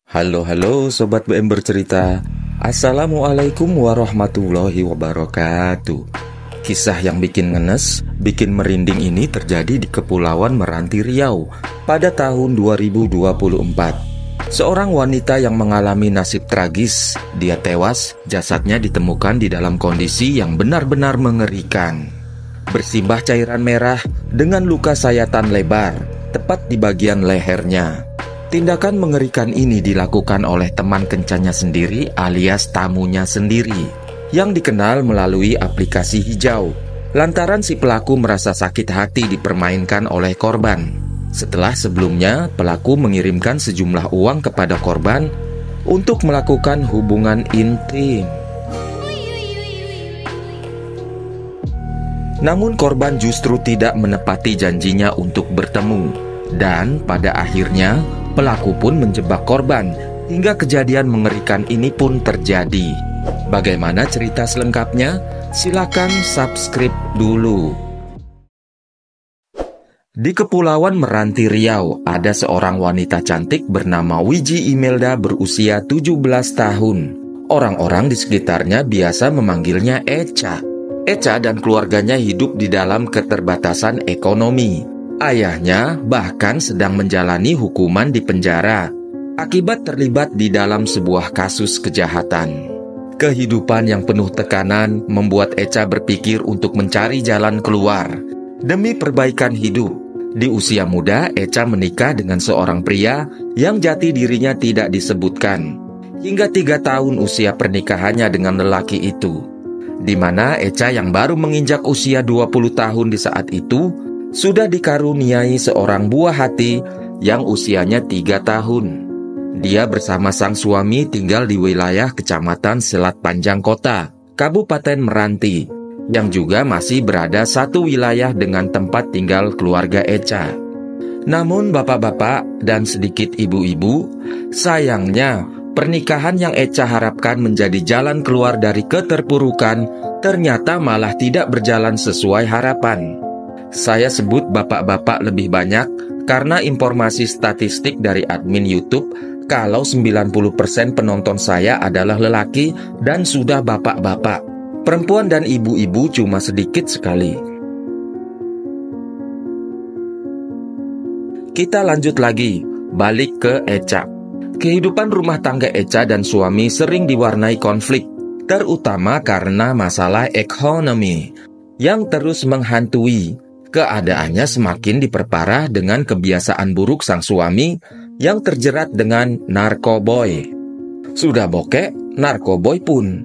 Halo Sobat BM Bercerita. Assalamualaikum warahmatullahi wabarakatuh. Kisah yang bikin ngenes, bikin merinding ini terjadi di Kepulauan Meranti Riau pada tahun 2024. Seorang wanita yang mengalami nasib tragis. Dia tewas, jasadnya ditemukan di dalam kondisi yang benar-benar mengerikan. Bersimbah cairan merah dengan luka sayatan lebar, tepat di bagian lehernya. Tindakan mengerikan ini dilakukan oleh teman kencannya sendiri alias tamunya sendiri yang dikenal melalui aplikasi hijau. Lantaran si pelaku merasa sakit hati dipermainkan oleh korban. Setelah sebelumnya pelaku mengirimkan sejumlah uang kepada korban untuk melakukan hubungan intim. Namun korban justru tidak menepati janjinya untuk bertemu. Dan pada akhirnya pelaku pun menjebak korban hingga kejadian mengerikan ini pun terjadi. Bagaimana cerita selengkapnya? Silakan subscribe dulu. Di Kepulauan Meranti Riau ada seorang wanita cantik bernama Wiji Imelda berusia 17 tahun. Orang-orang di sekitarnya biasa memanggilnya Echa. Echa dan keluarganya hidup di dalam keterbatasan ekonomi. Ayahnya bahkan sedang menjalani hukuman di penjara akibat terlibat di dalam sebuah kasus kejahatan. Kehidupan yang penuh tekanan membuat Echa berpikir untuk mencari jalan keluar demi perbaikan hidup. Di usia muda, Echa menikah dengan seorang pria yang jati dirinya tidak disebutkan. Hingga 3 tahun usia pernikahannya dengan lelaki itu, di mana Echa yang baru menginjak usia 20 tahun di saat itu sudah dikaruniai seorang buah hati yang usianya 3 tahun. Dia bersama sang suami tinggal di wilayah Kecamatan Selat Panjang Kota, Kabupaten Meranti, yang juga masih berada satu wilayah dengan tempat tinggal keluarga Echa. Namun bapak-bapak dan sedikit ibu-ibu, sayangnya pernikahan yang Echa harapkan menjadi jalan keluar dari keterpurukan ternyata malah tidak berjalan sesuai harapan. Saya sebut bapak-bapak lebih banyak karena informasi statistik dari admin YouTube kalau 90% penonton saya adalah lelaki dan sudah bapak-bapak. Perempuan dan ibu-ibu cuma sedikit sekali. Kita lanjut lagi, balik ke Echa. Kehidupan rumah tangga Echa dan suami sering diwarnai konflik, terutama karena masalah ekonomi yang terus menghantui. Keadaannya semakin diperparah dengan kebiasaan buruk sang suami yang terjerat dengan narkoboy. Sudah bokek, narkoboy pun.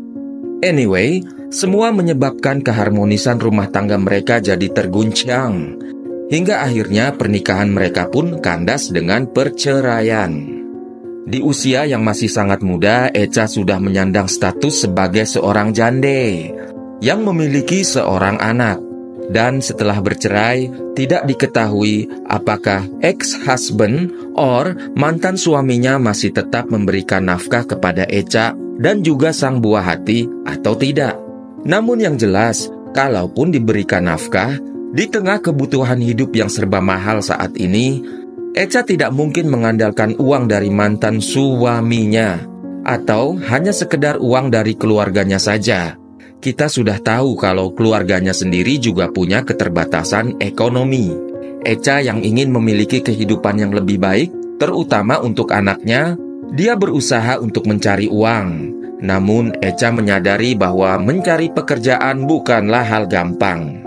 Anyway, semua menyebabkan keharmonisan rumah tangga mereka jadi terguncang. Hingga akhirnya pernikahan mereka pun kandas dengan perceraian. Di usia yang masih sangat muda, Echa sudah menyandang status sebagai seorang jande yang memiliki seorang anak. Dan setelah bercerai, tidak diketahui apakah ex-husband or mantan suaminya masih tetap memberikan nafkah kepada Echa dan juga sang buah hati atau tidak. Namun yang jelas, kalaupun diberikan nafkah, di tengah kebutuhan hidup yang serba mahal saat ini, Echa tidak mungkin mengandalkan uang dari mantan suaminya atau hanya sekedar uang dari keluarganya saja. Kita sudah tahu kalau keluarganya sendiri juga punya keterbatasan ekonomi. Echa yang ingin memiliki kehidupan yang lebih baik, terutama untuk anaknya, dia berusaha untuk mencari uang. Namun Echa menyadari bahwa mencari pekerjaan bukanlah hal gampang.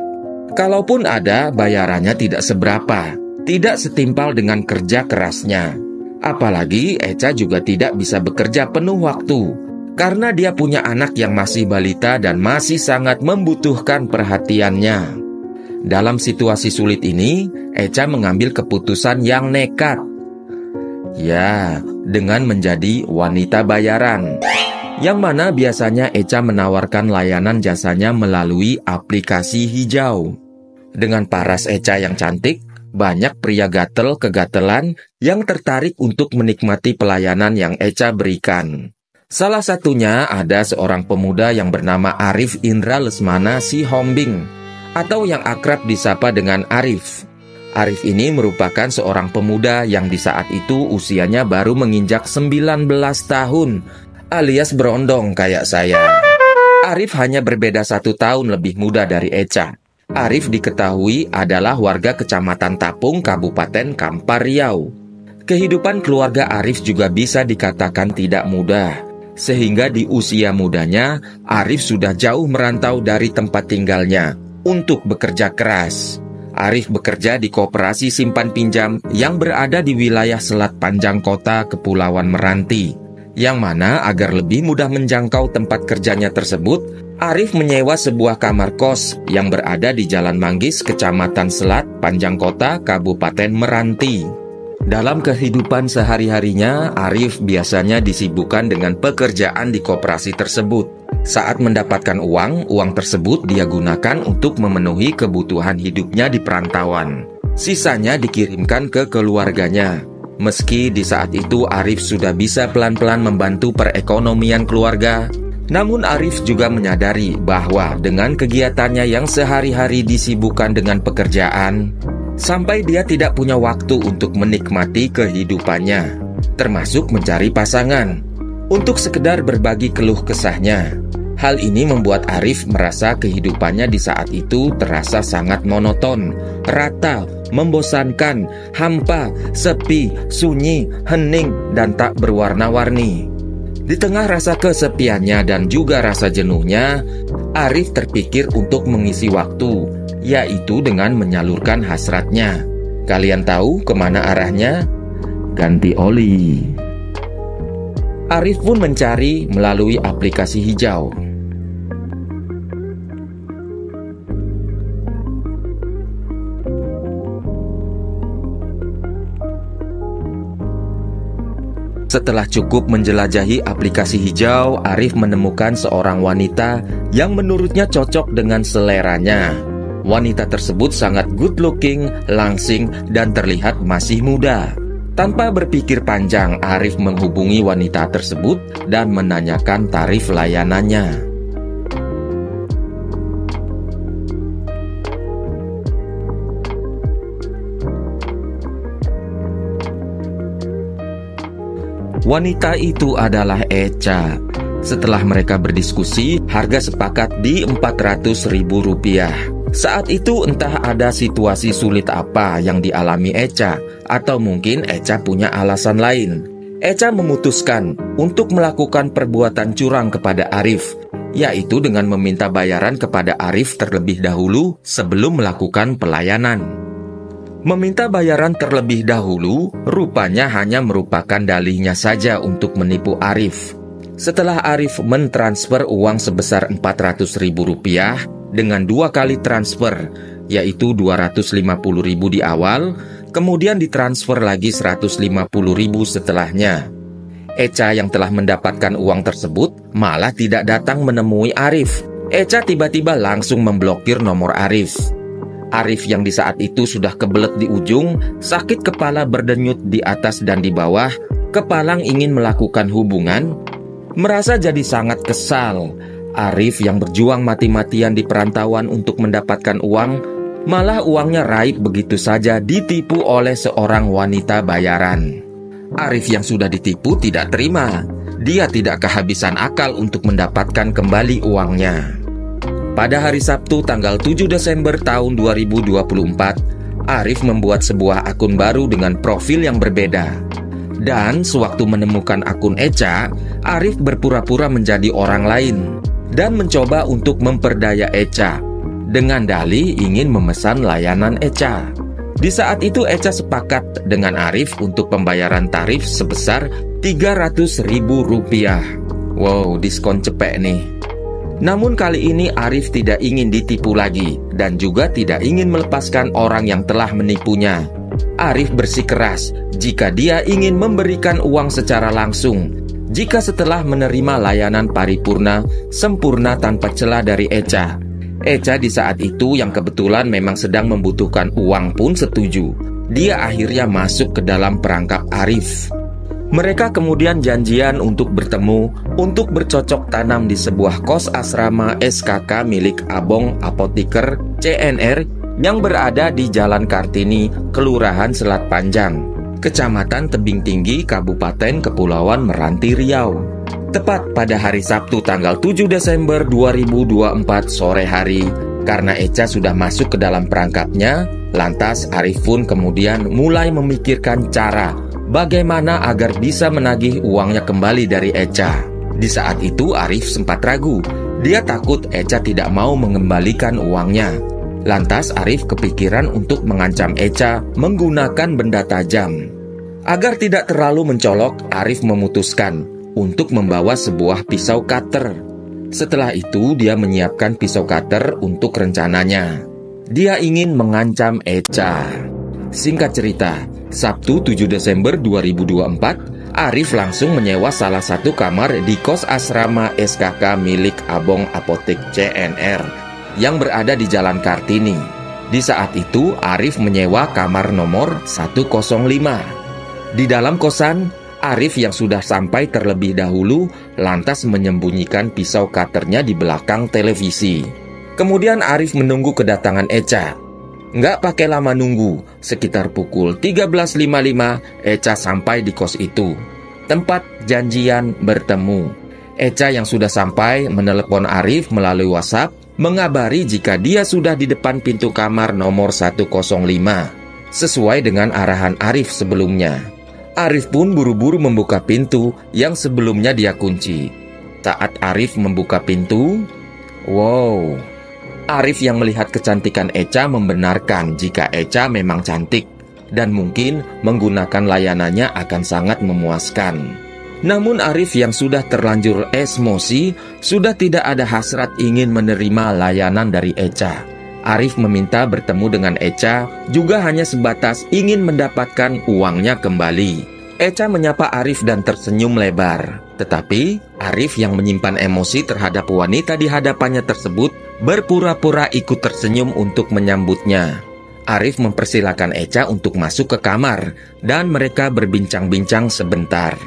Kalaupun ada, bayarannya tidak seberapa, tidak setimpal dengan kerja kerasnya. Apalagi Echa juga tidak bisa bekerja penuh waktu, karena dia punya anak yang masih balita dan masih sangat membutuhkan perhatiannya. Dalam situasi sulit ini, Echa mengambil keputusan yang nekat. Ya, dengan menjadi wanita bayaran. Yang mana biasanya Echa menawarkan layanan jasanya melalui aplikasi hijau. Dengan paras Echa yang cantik, banyak pria gatel-kegatelan yang tertarik untuk menikmati pelayanan yang Echa berikan. Salah satunya ada seorang pemuda yang bernama Arif Indra Lesmana Sihombing, atau yang akrab disapa dengan Arif. Arif ini merupakan seorang pemuda yang di saat itu usianya baru menginjak 19 tahun, alias berondong kayak saya. Arif hanya berbeda 1 tahun lebih muda dari Echa. Arif diketahui adalah warga Kecamatan Tapung, Kabupaten Kampar Riau. Kehidupan keluarga Arif juga bisa dikatakan tidak mudah, sehingga di usia mudanya, Arif sudah jauh merantau dari tempat tinggalnya untuk bekerja keras. Arif bekerja di koperasi simpan pinjam yang berada di wilayah Selat Panjang Kota Kepulauan Meranti, yang mana agar lebih mudah menjangkau tempat kerjanya tersebut, Arif menyewa sebuah kamar kos yang berada di Jalan Manggis, Kecamatan Selat Panjang Kota, Kabupaten Meranti. Dalam kehidupan sehari-harinya, Arif biasanya disibukkan dengan pekerjaan di koperasi tersebut. Saat mendapatkan uang tersebut dia gunakan untuk memenuhi kebutuhan hidupnya di perantauan. Sisanya dikirimkan ke keluarganya. Meski di saat itu Arif sudah bisa pelan-pelan membantu perekonomian keluarga, namun Arif juga menyadari bahwa dengan kegiatannya yang sehari-hari disibukkan dengan pekerjaan, sampai dia tidak punya waktu untuk menikmati kehidupannya, termasuk mencari pasangan, untuk sekedar berbagi keluh kesahnya. Hal ini membuat Arif merasa kehidupannya di saat itu terasa sangat monoton, rata, membosankan, hampa, sepi, sunyi, hening, dan tak berwarna-warni. Di tengah rasa kesepiannya dan juga rasa jenuhnya, Arif terpikir untuk mengisi waktu, yaitu dengan menyalurkan hasratnya. Kalian tahu kemana arahnya? Ganti oli. Arif pun mencari melalui aplikasi hijau. Setelah cukup menjelajahi aplikasi hijau, Arif menemukan seorang wanita yang menurutnya cocok dengan seleranya. Wanita tersebut sangat good looking, langsing, dan terlihat masih muda. Tanpa berpikir panjang, Arif menghubungi wanita tersebut dan menanyakan tarif layanannya. Wanita itu adalah Echa. Setelah mereka berdiskusi, harga sepakat di Rp400.000. Saat itu entah ada situasi sulit apa yang dialami Echa, atau mungkin Echa punya alasan lain. Echa memutuskan untuk melakukan perbuatan curang kepada Arif, yaitu dengan meminta bayaran kepada Arif terlebih dahulu sebelum melakukan pelayanan. Meminta bayaran terlebih dahulu rupanya hanya merupakan dalihnya saja untuk menipu Arif. Setelah Arif mentransfer uang sebesar Rp400.000 dengan 2 kali transfer, yaitu Rp250.000 di awal, kemudian ditransfer lagi Rp150.000 setelahnya. Echa yang telah mendapatkan uang tersebut malah tidak datang menemui Arif. Echa tiba-tiba langsung memblokir nomor Arif. Arif yang di saat itu sudah kebelet di ujung, sakit kepala berdenyut di atas dan di bawah, kepalang ingin melakukan hubungan, merasa jadi sangat kesal. Arif yang berjuang mati-matian di perantauan untuk mendapatkan uang, malah uangnya raib begitu saja ditipu oleh seorang wanita bayaran. Arif yang sudah ditipu tidak terima. Dia tidak kehabisan akal untuk mendapatkan kembali uangnya. Pada hari Sabtu tanggal 7 Desember tahun 2024, Arif membuat sebuah akun baru dengan profil yang berbeda. Dan sewaktu menemukan akun Echa, Arif berpura-pura menjadi orang lain dan mencoba untuk memperdaya Echa dengan dalih ingin memesan layanan Echa. Di saat itu Echa sepakat dengan Arif untuk pembayaran tarif sebesar Rp300.000. Wow, diskon cepek nih. Namun kali ini Arif tidak ingin ditipu lagi dan juga tidak ingin melepaskan orang yang telah menipunya. Arif bersikeras jika dia ingin memberikan uang secara langsung. Jika setelah menerima layanan paripurna sempurna tanpa celah dari Echa. Echa di saat itu yang kebetulan memang sedang membutuhkan uang pun setuju. Dia akhirnya masuk ke dalam perangkap Arif. Mereka kemudian janjian untuk bertemu untuk bercocok tanam di sebuah kos asrama SKK milik Abong Apoteker CNR yang berada di Jalan Kartini, Kelurahan Selat Panjang, Kecamatan Tebing Tinggi, Kabupaten Kepulauan Meranti, Riau. Tepat pada hari Sabtu tanggal 7 Desember 2024 sore hari, karena Echa sudah masuk ke dalam perangkapnya, lantas Arif pun kemudian mulai memikirkan cara bagaimana agar bisa menagih uangnya kembali dari Echa. Di saat itu Arif sempat ragu. Dia takut Echa tidak mau mengembalikan uangnya. Lantas Arif kepikiran untuk mengancam Echa menggunakan benda tajam. Agar tidak terlalu mencolok, Arif memutuskan untuk membawa sebuah pisau cutter. Setelah itu dia menyiapkan pisau cutter untuk rencananya. Dia ingin mengancam Echa. Singkat cerita, Sabtu 7 Desember 2024, Arif langsung menyewa salah satu kamar di kos asrama SKK milik Abong Apotek CNR yang berada di Jalan Kartini. Di saat itu, Arif menyewa kamar nomor 105. Di dalam kosan, Arif yang sudah sampai terlebih dahulu lantas menyembunyikan pisau cutternya di belakang televisi. Kemudian Arif menunggu kedatangan Echa. Nggak pakai lama nunggu, sekitar pukul 13.55 Echa sampai di kos itu. Tempat janjian bertemu. Echa yang sudah sampai menelepon Arif melalui WhatsApp, mengabari jika dia sudah di depan pintu kamar nomor 105, sesuai dengan arahan Arif sebelumnya. Arif pun buru-buru membuka pintu yang sebelumnya dia kunci. Saat Arif membuka pintu, wow, Arif yang melihat kecantikan Echa membenarkan jika Echa memang cantik dan mungkin menggunakan layanannya akan sangat memuaskan. Namun Arif yang sudah terlanjur emosi, sudah tidak ada hasrat ingin menerima layanan dari Echa. Arif meminta bertemu dengan Echa juga hanya sebatas ingin mendapatkan uangnya kembali. Echa menyapa Arif dan tersenyum lebar. Tetapi Arif yang menyimpan emosi terhadap wanita di hadapannya tersebut berpura-pura ikut tersenyum untuk menyambutnya. Arif mempersilahkan Echa untuk masuk ke kamar dan mereka berbincang-bincang sebentar.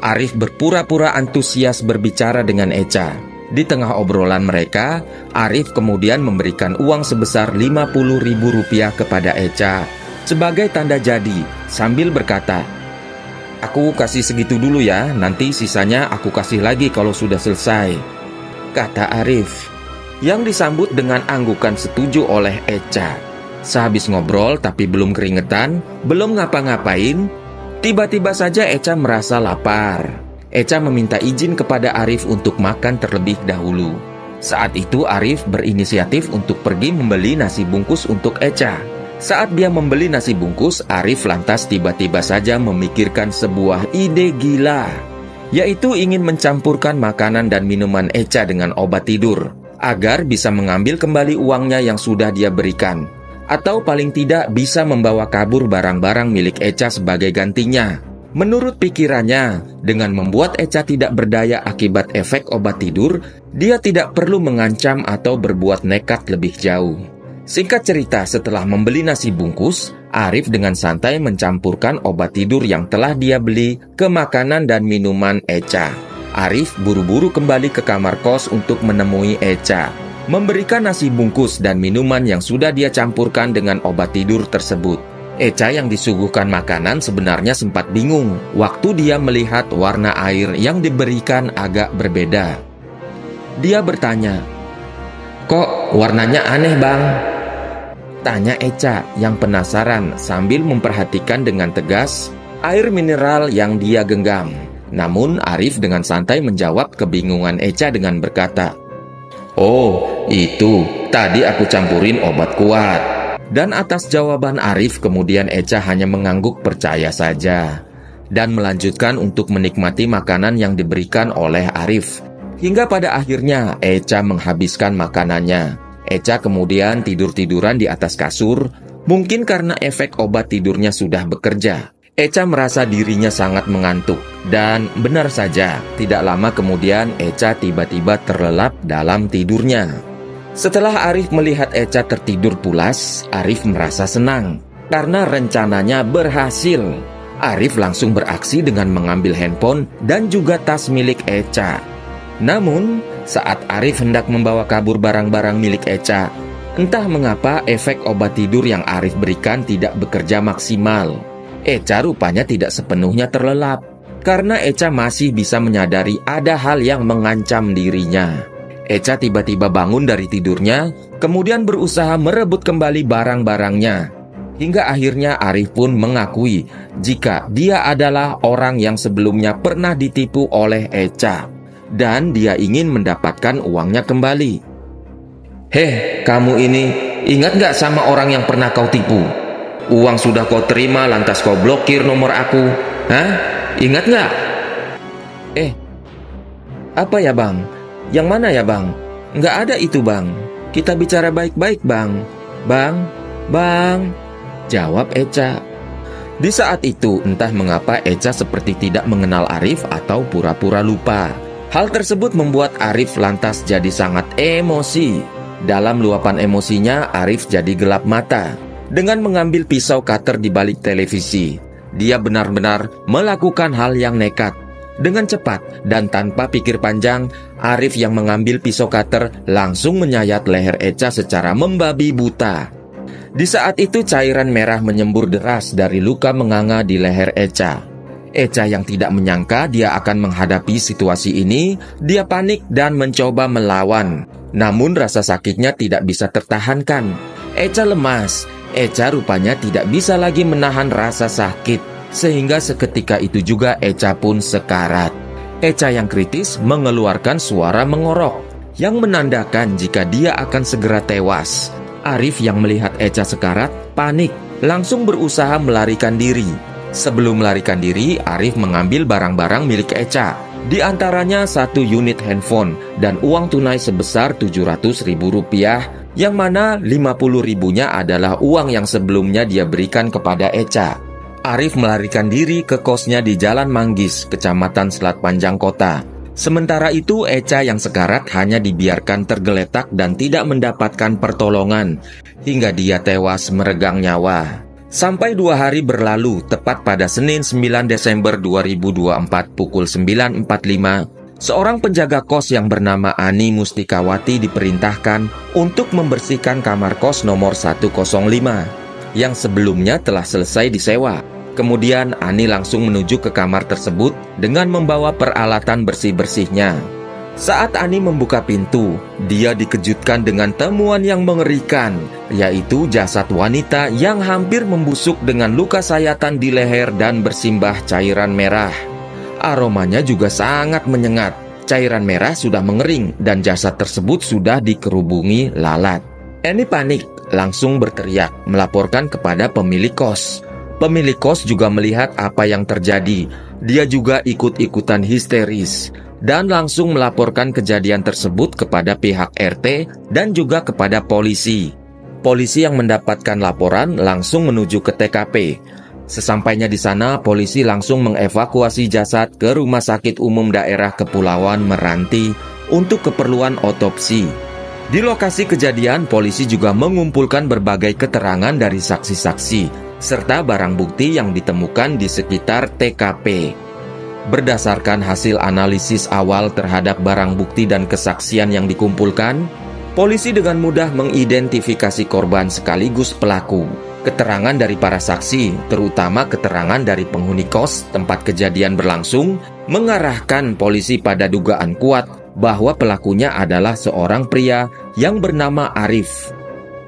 Arif berpura-pura antusias berbicara dengan Echa. Di tengah obrolan mereka, Arif kemudian memberikan uang sebesar Rp50.000 kepada Echa sebagai tanda jadi sambil berkata, "Aku kasih segitu dulu ya, nanti sisanya aku kasih lagi kalau sudah selesai," kata Arif, yang disambut dengan anggukan setuju oleh Echa. Sehabis ngobrol tapi belum keringetan, belum ngapa-ngapain, tiba-tiba saja Echa merasa lapar. Echa meminta izin kepada Arif untuk makan terlebih dahulu. Saat itu Arif berinisiatif untuk pergi membeli nasi bungkus untuk Echa. Saat dia membeli nasi bungkus, Arif lantas tiba-tiba saja memikirkan sebuah ide gila, yaitu ingin mencampurkan makanan dan minuman Echa dengan obat tidur, agar bisa mengambil kembali uangnya yang sudah dia berikan. Atau paling tidak bisa membawa kabur barang-barang milik Echa sebagai gantinya. Menurut pikirannya, dengan membuat Echa tidak berdaya akibat efek obat tidur, dia tidak perlu mengancam atau berbuat nekat lebih jauh. Singkat cerita, setelah membeli nasi bungkus, Arif dengan santai mencampurkan obat tidur yang telah dia beli ke makanan dan minuman Echa. Arif buru-buru kembali ke kamar kos untuk menemui Echa, memberikan nasi bungkus dan minuman yang sudah dia campurkan dengan obat tidur tersebut. Echa yang disuguhkan makanan sebenarnya sempat bingung waktu dia melihat warna air yang diberikan agak berbeda. Dia bertanya, "Kok warnanya aneh, Bang?" tanya Echa yang penasaran sambil memperhatikan dengan tegas air mineral yang dia genggam. Namun Arif dengan santai menjawab kebingungan Echa dengan berkata, "Oh, itu, tadi aku campurin obat kuat." Dan atas jawaban Arif kemudian Echa hanya mengangguk percaya saja dan melanjutkan untuk menikmati makanan yang diberikan oleh Arif. Hingga pada akhirnya Echa menghabiskan makanannya. Echa kemudian tidur-tiduran di atas kasur, mungkin karena efek obat tidurnya sudah bekerja. Echa merasa dirinya sangat mengantuk, dan benar saja, tidak lama kemudian Echa tiba-tiba terlelap dalam tidurnya. Setelah Arif melihat Echa tertidur pulas, Arif merasa senang karena rencananya berhasil. Arif langsung beraksi dengan mengambil handphone dan juga tas milik Echa. Namun, saat Arif hendak membawa kabur barang-barang milik Echa, Entah mengapa efek obat tidur yang Arif berikan tidak bekerja maksimal. Echa rupanya tidak sepenuhnya terlelap, karena Echa masih bisa menyadari ada hal yang mengancam dirinya. Echa tiba-tiba bangun dari tidurnya, kemudian berusaha merebut kembali barang-barangnya. Hingga akhirnya Arif pun mengakui jika dia adalah orang yang sebelumnya pernah ditipu oleh Echa, dan dia ingin mendapatkan uangnya kembali. "Heh, kamu ini, ingat gak sama orang yang pernah kau tipu? Uang sudah kau terima, lantas kau blokir nomor aku. Hah? Ingat gak?" Apa ya bang? Yang mana ya bang? Nggak ada itu bang. Kita bicara baik-baik bang. Bang, jawab Echa. Di saat itu, entah mengapa Echa seperti tidak mengenal Arif atau pura-pura lupa. Hal tersebut membuat Arif lantas jadi sangat emosi. Dalam luapan emosinya, Arif jadi gelap mata. Dengan mengambil pisau cutter di balik televisi, dia benar-benar melakukan hal yang nekat. Dengan cepat dan tanpa pikir panjang, Arif yang mengambil pisau cutter langsung menyayat leher Echa secara membabi buta. Di saat itu cairan merah menyembur deras dari luka menganga di leher Echa. Echa yang tidak menyangka dia akan menghadapi situasi ini, dia panik dan mencoba melawan. Namun rasa sakitnya tidak bisa tertahankan. Echa lemas. Echa rupanya tidak bisa lagi menahan rasa sakit, sehingga seketika itu juga Echa pun sekarat. Echa yang kritis mengeluarkan suara mengorok, yang menandakan jika dia akan segera tewas. Arif yang melihat Echa sekarat, panik, langsung berusaha melarikan diri. Sebelum melarikan diri, Arif mengambil barang-barang milik Echa, di antaranya 1 unit handphone dan uang tunai sebesar Rp700.000, yang mana Rp50.000-nya adalah uang yang sebelumnya dia berikan kepada Echa. Arif melarikan diri ke kosnya di Jalan Manggis, Kecamatan Selat Panjang Kota. Sementara itu, Echa yang sekarat hanya dibiarkan tergeletak dan tidak mendapatkan pertolongan, hingga dia tewas meregang nyawa. Sampai 2 hari berlalu, tepat pada Senin 9 Desember 2024 pukul 9.45, seorang penjaga kos yang bernama Ani Mustikawati diperintahkan untuk membersihkan kamar kos nomor 105 yang sebelumnya telah selesai disewa. Kemudian Ani langsung menuju ke kamar tersebut dengan membawa peralatan bersih-bersihnya. Saat Ani membuka pintu, dia dikejutkan dengan temuan yang mengerikan, yaitu jasad wanita yang hampir membusuk dengan luka sayatan di leher dan bersimbah cairan merah. Aromanya juga sangat menyengat. Cairan merah sudah mengering dan jasad tersebut sudah dikerubungi lalat. Ani panik, langsung berteriak, melaporkan kepada pemilik kos. Pemilik kos juga melihat apa yang terjadi. Dia juga ikut-ikutan histeris dan langsung melaporkan kejadian tersebut kepada pihak RT dan juga kepada polisi. Polisi yang mendapatkan laporan langsung menuju ke TKP. Sesampainya di sana, polisi langsung mengevakuasi jasad ke Rumah Sakit Umum Daerah Kepulauan Meranti untuk keperluan otopsi. Di lokasi kejadian, polisi juga mengumpulkan berbagai keterangan dari saksi-saksi, serta barang bukti yang ditemukan di sekitar TKP. Berdasarkan hasil analisis awal terhadap barang bukti dan kesaksian yang dikumpulkan, polisi dengan mudah mengidentifikasi korban sekaligus pelaku. Keterangan dari para saksi, terutama keterangan dari penghuni kos tempat kejadian berlangsung, mengarahkan polisi pada dugaan kuat bahwa pelakunya adalah seorang pria yang bernama Arif.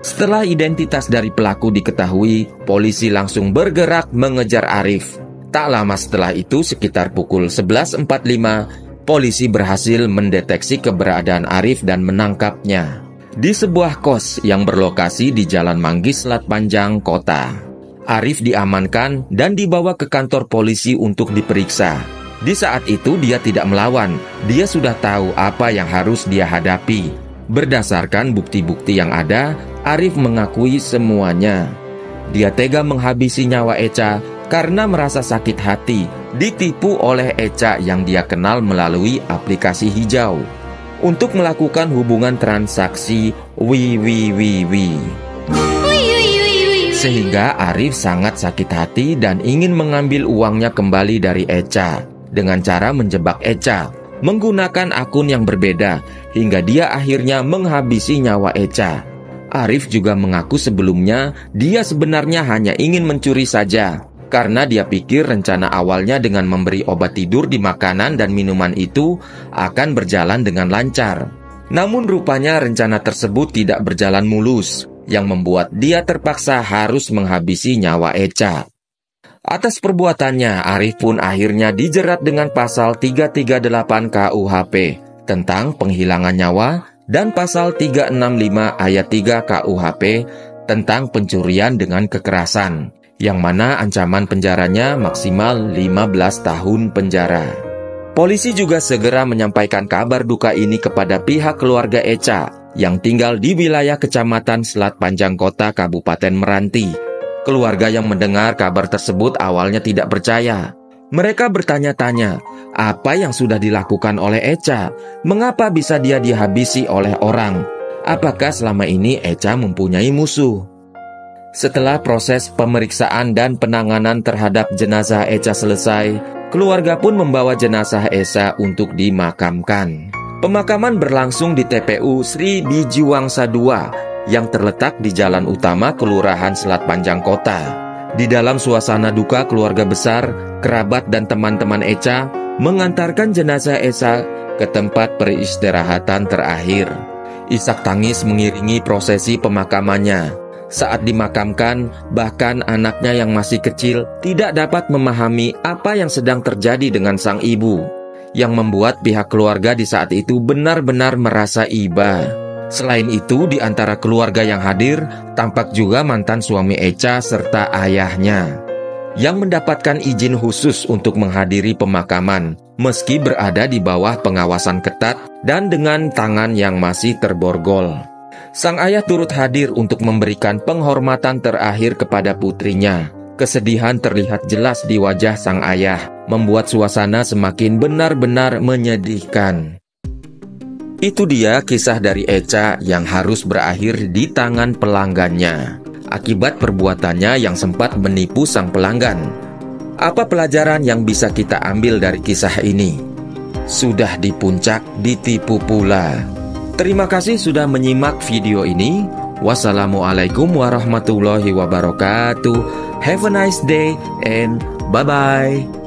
Setelah identitas dari pelaku diketahui, polisi langsung bergerak mengejar Arif. Tak lama setelah itu, sekitar pukul 11.45, polisi berhasil mendeteksi keberadaan Arif dan menangkapnya di sebuah kos yang berlokasi di Jalan Manggis, Selat Panjang, Kota. Arif diamankan dan dibawa ke kantor polisi untuk diperiksa. Di saat itu dia tidak melawan, dia sudah tahu apa yang harus dia hadapi. Berdasarkan bukti-bukti yang ada, Arif mengakui semuanya. Dia tega menghabisi nyawa Echa karena merasa sakit hati, ditipu oleh Echa yang dia kenal melalui aplikasi hijau untuk melakukan hubungan transaksi sehingga Arif sangat sakit hati dan ingin mengambil uangnya kembali dari Echa dengan cara menjebak Echa menggunakan akun yang berbeda hingga dia akhirnya menghabisi nyawa Echa. Arif juga mengaku sebelumnya dia sebenarnya hanya ingin mencuri saja, karena dia pikir rencana awalnya dengan memberi obat tidur di makanan dan minuman itu akan berjalan dengan lancar. Namun rupanya rencana tersebut tidak berjalan mulus, yang membuat dia terpaksa harus menghabisi nyawa Echa. Atas perbuatannya, Arif pun akhirnya dijerat dengan pasal 338 KUHP tentang penghilangan nyawa dan pasal 365 ayat 3 KUHP tentang pencurian dengan kekerasan, yang mana ancaman penjaranya maksimal 15 tahun penjara. Polisi juga segera menyampaikan kabar duka ini kepada pihak keluarga Echa yang tinggal di wilayah Kecamatan Selat Panjang Kota Kabupaten Meranti. Keluarga yang mendengar kabar tersebut awalnya tidak percaya. Mereka bertanya-tanya, apa yang sudah dilakukan oleh Echa? Mengapa bisa dia dihabisi oleh orang? Apakah selama ini Echa mempunyai musuh? Setelah proses pemeriksaan dan penanganan terhadap jenazah Echa selesai, keluarga pun membawa jenazah Echa untuk dimakamkan. Pemakaman berlangsung di TPU Sri Bijiwangsa II yang terletak di Jalan Utama Kelurahan Selat Panjang Kota. Di dalam suasana duka, keluarga besar, kerabat dan teman-teman Echa mengantarkan jenazah Echa ke tempat peristirahatan terakhir. Isak tangis mengiringi prosesi pemakamannya. Saat dimakamkan, bahkan anaknya yang masih kecil tidak dapat memahami apa yang sedang terjadi dengan sang ibu, yang membuat pihak keluarga di saat itu benar-benar merasa iba. Selain itu, di antara keluarga yang hadir, tampak juga mantan suami Echa serta ayahnya, yang mendapatkan izin khusus untuk menghadiri pemakaman, meski berada di bawah pengawasan ketat dan dengan tangan yang masih terborgol. Sang ayah turut hadir untuk memberikan penghormatan terakhir kepada putrinya. Kesedihan terlihat jelas di wajah sang ayah, membuat suasana semakin benar-benar menyedihkan. Itu dia kisah dari Echa yang harus berakhir di tangan pelanggannya akibat perbuatannya yang sempat menipu sang pelanggan. Apa pelajaran yang bisa kita ambil dari kisah ini? Sudah di puncak, ditipu pula. Terima kasih sudah menyimak video ini. Wassalamualaikum warahmatullahi wabarakatuh. Have a nice day and bye-bye.